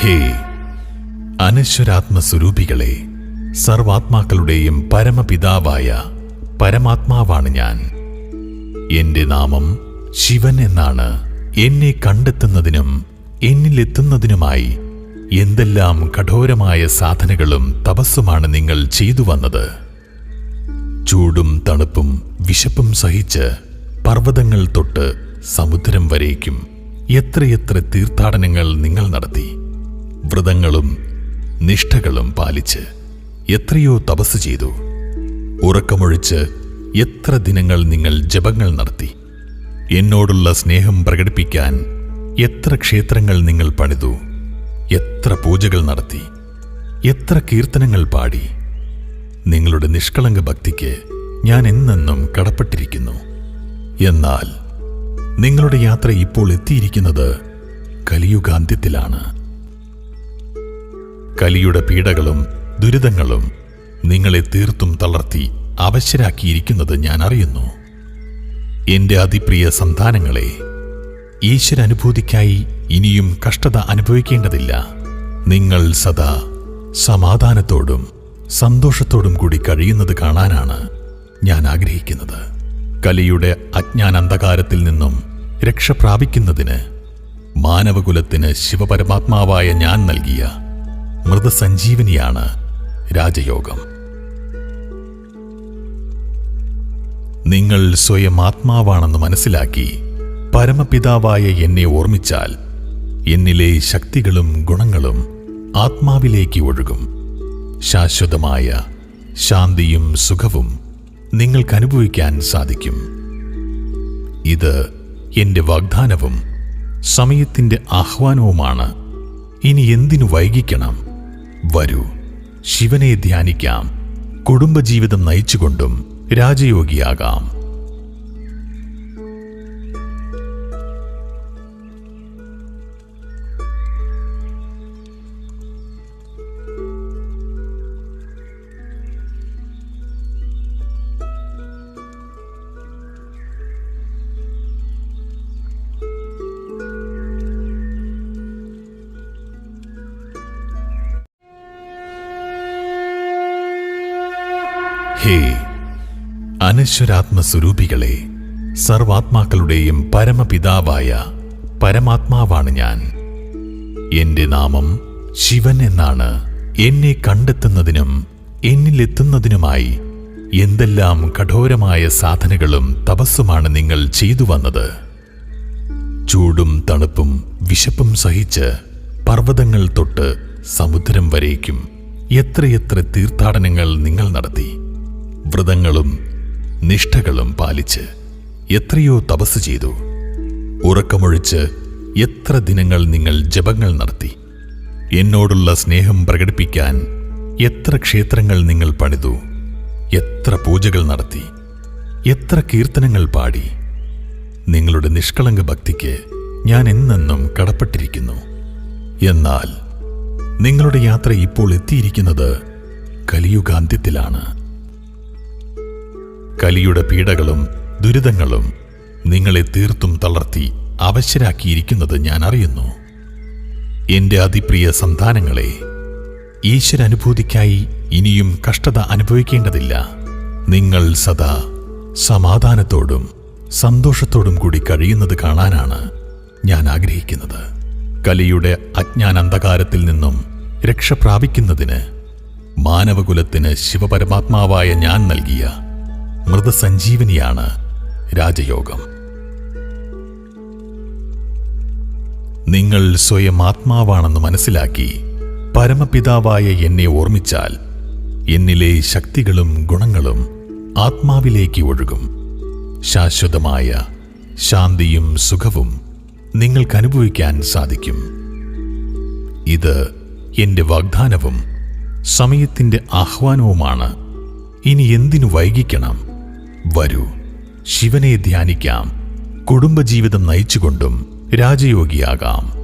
ഹേ അനശ്വരാത്മസ്വരൂപികളെ, സർവാത്മാക്കളുടെയും പരമപിതാവായ പരമാത്മാവാണ് ഞാൻ. എന്റെ നാമം ശിവൻ എന്നാണ്. എന്നെ കണ്ടെത്തുന്നതിനും എന്നിലെത്തുന്നതിനുമായി എന്തെല്ലാം കഠോരമായ സാധനകളും തപസ്സുമാണ് നിങ്ങൾ ചെയ്തു വന്നത്. ചൂടും തണുപ്പും വിശപ്പും സഹിച്ച് പർവ്വതങ്ങൾ തൊട്ട് സമുദ്രം വരേക്കും എത്രയെത്ര തീർത്ഥാടനങ്ങൾ നിങ്ങൾ നടത്തി. വ്രതങ്ങളും നിഷ്ഠകളും പാലിച്ച് എത്രയോ തപസ് ചെയ്തു. ഉറക്കമൊഴിച്ച് എത്ര ദിനങ്ങൾ നിങ്ങൾ ജപങ്ങൾ നടത്തി. എന്നോടുള്ള സ്നേഹം പ്രകടിപ്പിക്കാൻ എത്ര ക്ഷേത്രങ്ങൾ നിങ്ങൾ പണിതു, എത്ര പൂജകൾ നടത്തി, എത്ര കീർത്തനങ്ങൾ പാടി. നിങ്ങളുടെ നിഷ്കളങ്ക ഭക്തിക്ക് ഞാൻ എന്നെന്നും കടപ്പെട്ടിരിക്കുന്നു. എന്നാൽ നിങ്ങളുടെ യാത്ര ഇപ്പോൾ എത്തിയിരിക്കുന്നത് കലിയുഗാന്ത്യത്തിലാണ്. കലിയുടെ പീഡകളും ദുരിതങ്ങളും നിങ്ങളെ തീർത്തും തളർത്തി അവശരാക്കിയിരിക്കുന്നത് ഞാൻ അറിയുന്നു. എന്റെ അതിപ്രിയ സന്താനങ്ങളെ, ഈശ്വരാനുഭൂതിക്കായി ഇനിയും കഷ്ടത അനുഭവിക്കേണ്ടതില്ല. നിങ്ങൾ സദാ സമാധാനത്തോടും സന്തോഷത്തോടും കൂടി കഴിയുന്നത് കാണാനാണ് ഞാൻ ആഗ്രഹിക്കുന്നത്. കലിയുടെ അജ്ഞാനാന്ധകാരത്തിൽ നിന്നും രക്ഷ പ്രാപിക്കുന്നതിന് മാനവകുലത്തിന് ശിവപരമാത്മാവായ ഞാൻ നൽകിയ മൃതസഞ്ജീവനിയാണ് രാജയോഗം. നിങ്ങൾ സ്വയം ആത്മാവാണെന്ന് മനസ്സിലാക്കി പരമപിതാവായ എന്നെ ഓർമ്മിച്ചാൽ എന്നിലെ ശക്തികളും ഗുണങ്ങളും ആത്മാവിലേക്ക് ഒഴുകും. ശാശ്വതമായ ശാന്തിയും സുഖവും നിങ്ങൾക്ക് അനുഭവിക്കാൻ സാധിക്കും. ഇത് എന്റെ വാഗ്ദാനവും സമയത്തിന്റെ ആഹ്വാനവുമാണ്. ഇനി എന്തിനു വൈകിക്കണം? വരൂ, ശിവനെ ധ്യാനിക്കാം. കുടുംബജീവിതം നയിച്ചുകൊണ്ടും രാജയോഗിയാകാം. ഹേ അനശ്വരാത്മസ്വരൂപികളെ, സർവാത്മാക്കളുടെയും പരമപിതാവായ പരമാത്മാവാണ് ഞാൻ. എന്റെ നാമം ശിവൻ എന്നാണ്. എന്നെ കണ്ടെത്തുന്നതിനും എന്നിലെത്തുന്നതിനുമായി എന്തെല്ലാം കഠോരമായ സാധനകളും തപസ്സുമാണ് നിങ്ങൾ ചെയ്തു വന്നത്. ചൂടും തണുപ്പും വിശപ്പും സഹിച്ച് പർവ്വതങ്ങൾ തൊട്ട് സമുദ്രം വരേക്കും എത്രയെത്ര തീർത്ഥാടനങ്ങൾ നിങ്ങൾ നടത്തി. വ്രതങ്ങളും നിഷ്ഠകളും പാലിച്ച് എത്രയോ തപസ് ചെയ്തു. ഉറക്കമൊഴിച്ച് എത്ര ദിനങ്ങൾ നിങ്ങൾ ജപങ്ങൾ നടത്തി. എന്നോടുള്ള സ്നേഹം പ്രകടിപ്പിക്കാൻ എത്ര ക്ഷേത്രങ്ങൾ നിങ്ങൾ പണിതു, എത്ര പൂജകൾ നടത്തി, എത്ര കീർത്തനങ്ങൾ പാടി. നിങ്ങളുടെ നിഷ്കളങ്ക ഭക്തിക്ക് ഞാൻ എന്നെന്നും കടപ്പെട്ടിരിക്കുന്നു. എന്നാൽ നിങ്ങളുടെ യാത്ര ഇപ്പോൾ എത്തിയിരിക്കുന്നത് കലിയുഗാന്ത്യത്തിലാണ്. കലിയുടെ പീഡകളും ദുരിതങ്ങളും നിങ്ങളെ തീർത്തും തളർത്തി അവശരാക്കിയിരിക്കുന്നത് ഞാൻ അറിയുന്നു. എന്റെ അതിപ്രിയ സന്താനങ്ങളെ, ഈശ്വരാനുഭൂതിക്കായി ഇനിയും കഷ്ടത അനുഭവിക്കേണ്ടതില്ല. നിങ്ങൾ സദാ സമാധാനത്തോടും സന്തോഷത്തോടും കൂടി കഴിയുന്നത് കാണാനാണ് ഞാൻ ആഗ്രഹിക്കുന്നത്. കലിയുടെ അജ്ഞാനാന്ധകാരത്തിൽ നിന്നും രക്ഷ പ്രാപിക്കുന്നതിന് മാനവകുലത്തിന് ശിവപരമാത്മാവായ ഞാൻ നൽകിയ മൃതസഞ്ജീവനിയാണ് രാജയോഗം. നിങ്ങൾ സ്വയം ആത്മാവാണെന്ന് മനസ്സിലാക്കി പരമപിതാവായ എന്നെ ഓർമ്മിച്ചാൽ എന്നിലെ ശക്തികളും ഗുണങ്ങളും ആത്മാവിലേക്ക് ഒഴുകും. ശാശ്വതമായ ശാന്തിയും സുഖവും നിങ്ങൾക്ക് അനുഭവിക്കാൻ സാധിക്കും. ഇത് എന്റെ വാഗ്ദാനവും സമയത്തിന്റെ ആഹ്വാനവുമാണ്. ഇനി എന്തിനു വൈകിക്കണം? വരൂ, ശിവനെ ധ്യാനിക്കാം. കുടുംബജീവിതം നയിച്ചുകൊണ്ടും രാജയോഗിയാകാം.